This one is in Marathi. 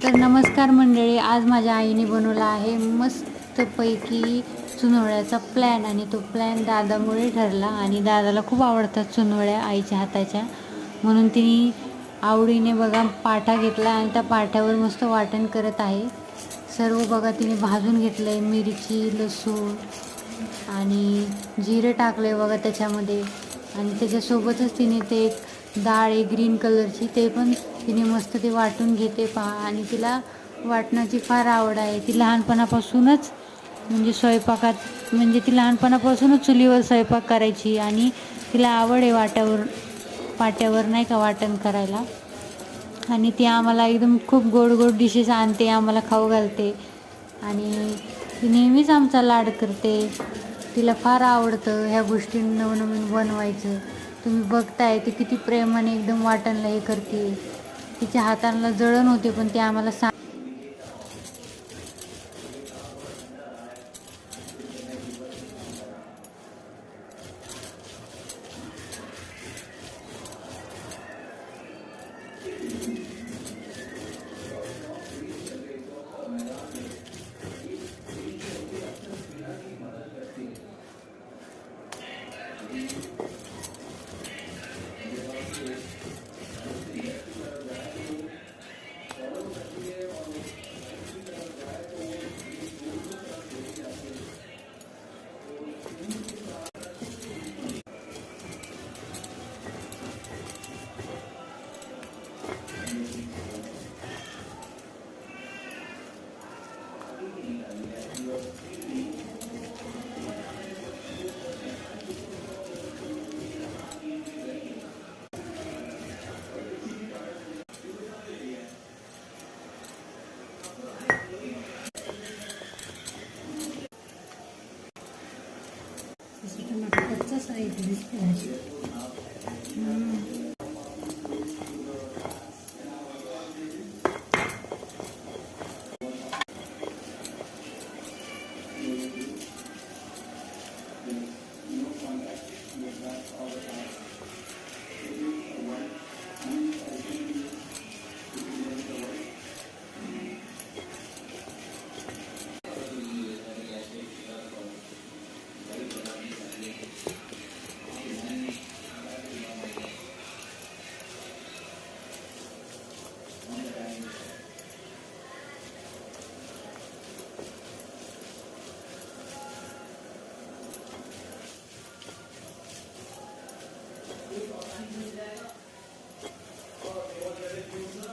तर नमस्कार मंडळी, आज माझ्या आईने बनवला आहे मस्तपैकी चुनवळ्याचा प्लॅन आणि तो प्लॅन दादामुळे ठरला आणि दादाला खूप आवडतात चुनवळ्या आईच्या हाताच्या, म्हणून तिने आवडीने बघा पाटा घेतला आणि त्या पाट्यावर मस्त वाटण करत आहे. सर्व बघा तिने भाजून घेतलं आहे, मिरची, लसूण आणि जिरे टाकले बघा त्याच्यामध्ये आणि त्याच्यासोबतच तिने ते एक डाळ आहे ग्रीन कलरची, ते पण तिने मस्त ते वाटून घेते पहा. आणि तिला वाटणाची फार आवड आहे. ती लहानपणापासूनच म्हणजे स्वयंपाकात म्हणजे ती लहानपणापासूनच चुलीवर स्वयंपाक करायची आणि तिला आवड आहे पाट्यावर नाही का वाटण करायला. आणि ती आम्हाला एकदम खूप गोड गोड डिशेस आणते, आम्हाला खाऊ घालते आणि ती नेहमीच आमचा लाड करते. तिला फार आवडतं ह्या गोष्टी नवनवीन बनवायचं. तुम्ही बघताय ती किती प्रेमाने एकदम वाटणला हे करते. तिच्या हाताला जळण होते पण ती आम्हाला कच्चाच आहे भाजी.